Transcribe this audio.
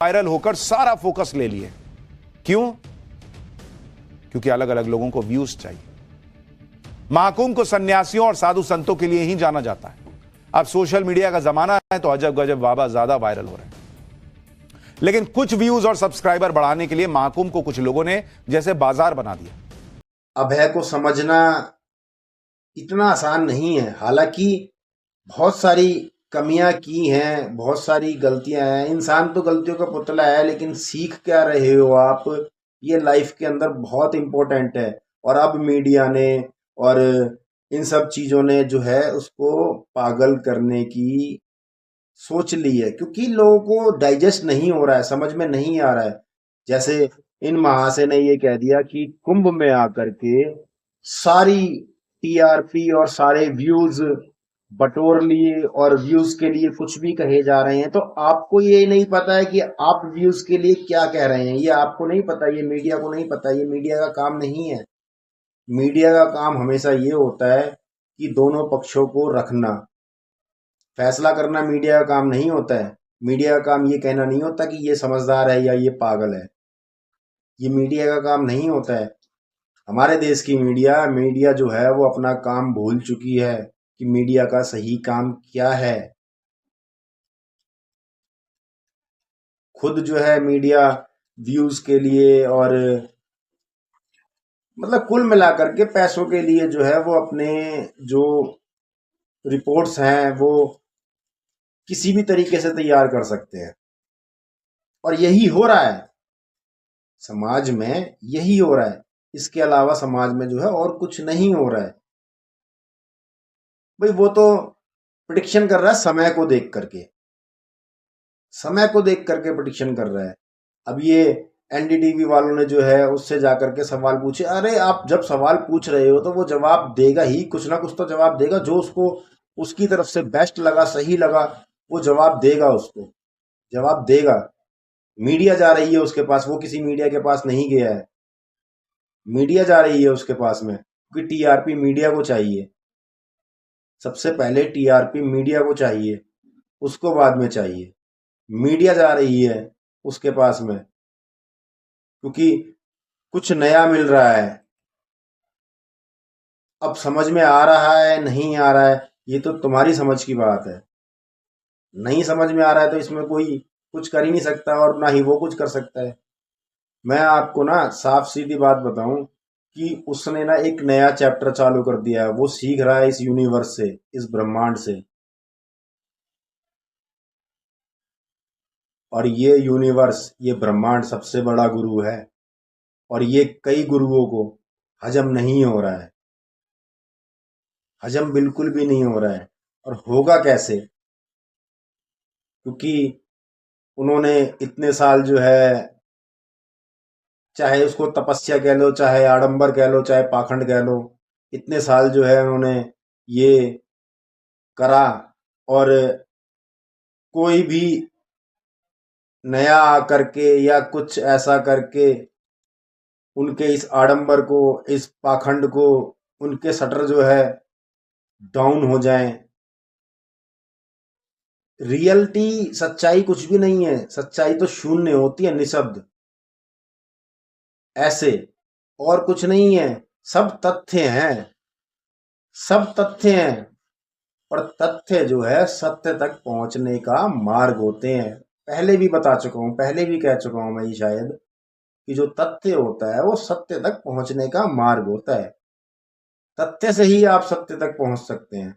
Viral होकर सारा focus ले लिए। क्यों? क्योंकि अलग अलग लोगों को व्यूज चाहिए। महाकुंभ को सन्यासियों और साधु संतों के लिए ही जाना जाता है। अब सोशल मीडिया का जमाना है तो अजब गजब बाबा ज्यादा वायरल हो रहे हैं। लेकिन कुछ व्यूज और सब्सक्राइबर बढ़ाने के लिए महाकुंभ को कुछ लोगों ने जैसे बाजार बना दिया। अभय को समझना इतना आसान नहीं है। हालांकि बहुत सारी कमियां की हैं, बहुत सारी गलतियां हैं। इंसान तो गलतियों का पुतला है, लेकिन सीख क्या रहे हो आप, ये लाइफ के अंदर बहुत इंपॉर्टेंट है। और अब मीडिया ने और इन सब चीजों ने जो है उसको पागल करने की सोच ली है, क्योंकि लोगों को डाइजेस्ट नहीं हो रहा है, समझ में नहीं आ रहा है। जैसे इन महाशय ने ये कह दिया कि कुंभ में आकर के सारी टीआरपी और सारे व्यूज बटोर लिए और व्यूज के लिए कुछ भी कहे जा रहे हैं। तो आपको ये नहीं पता है कि आप व्यूज के लिए क्या कह रहे हैं, ये आपको नहीं पता, ये मीडिया को नहीं पता, ये मीडिया का काम नहीं है। मीडिया का काम हमेशा ये होता है कि दोनों पक्षों को रखना, फैसला करना मीडिया का काम नहीं होता है। मीडिया का काम ये कहना नहीं होता कि ये समझदार है या ये पागल है, ये मीडिया का काम नहीं होता है। हमारे देश की मीडिया जो है वो अपना काम भूल चुकी है कि मीडिया का सही काम क्या है। खुद जो है मीडिया व्यूज के लिए और मतलब कुल मिलाकर के पैसों के लिए जो है वो अपने जो रिपोर्ट्स हैं वो किसी भी तरीके से तैयार कर सकते हैं। और यही हो रहा है समाज में, यही हो रहा है। इसके अलावा समाज में जो है और कुछ नहीं हो रहा है। भाई वो तो प्रिडिक्शन कर रहा है समय को देख करके, समय को देख करके प्रिडिक्शन कर रहा है। अब ये एनडीटीवी वालों ने जो है उससे जाकर के सवाल पूछे। अरे आप जब सवाल पूछ रहे हो तो वो जवाब देगा ही, कुछ ना कुछ तो जवाब देगा। जो उसको उसकी तरफ से बेस्ट लगा, सही लगा, वो जवाब देगा, उसको जवाब देगा। मीडिया जा रही है उसके पास, वो किसी मीडिया के पास नहीं गया है। मीडिया जा रही है उसके पास में, क्योंकि टीआरपी मीडिया को चाहिए। सबसे पहले टीआरपी मीडिया को चाहिए, उसको बाद में चाहिए। मीडिया जा रही है उसके पास में क्योंकि कुछ नया मिल रहा है। अब समझ में आ रहा है नहीं आ रहा है ये तो तुम्हारी समझ की बात है। नहीं समझ में आ रहा है तो इसमें कोई कुछ कर ही नहीं सकता और ना ही वो कुछ कर सकता है। मैं आपको ना साफ सीधी बात बताऊं कि उसने ना एक नया चैप्टर चालू कर दिया है। वो सीख रहा है इस यूनिवर्स से, इस ब्रह्मांड से। और ये यूनिवर्स, ये ब्रह्मांड सबसे बड़ा गुरु है और ये कई गुरुओं को हजम नहीं हो रहा है, हजम बिल्कुल भी नहीं हो रहा है। और होगा कैसे? क्योंकि उन्होंने इतने साल जो है, चाहे उसको तपस्या कह लो, चाहे आडंबर कह लो, चाहे पाखंड कह लो, इतने साल जो है उन्होंने ये करा। और कोई भी नया आकर के या कुछ ऐसा करके उनके इस आडंबर को, इस पाखंड को, उनके शटर जो है डाउन हो जाएं। रियलिटी, सच्चाई कुछ भी नहीं है। सच्चाई तो शून्य होती है, निशब्द, ऐसे, और कुछ नहीं है। सब तथ्य हैं, सब तथ्य हैं। और तथ्य जो है सत्य तक पहुंचने का मार्ग होते हैं। पहले भी बता चुका हूं, पहले भी कह चुका हूं मैं ये शायद, कि जो तथ्य होता है वो सत्य तक पहुंचने का मार्ग होता है। तथ्य से ही आप सत्य तक पहुंच सकते हैं।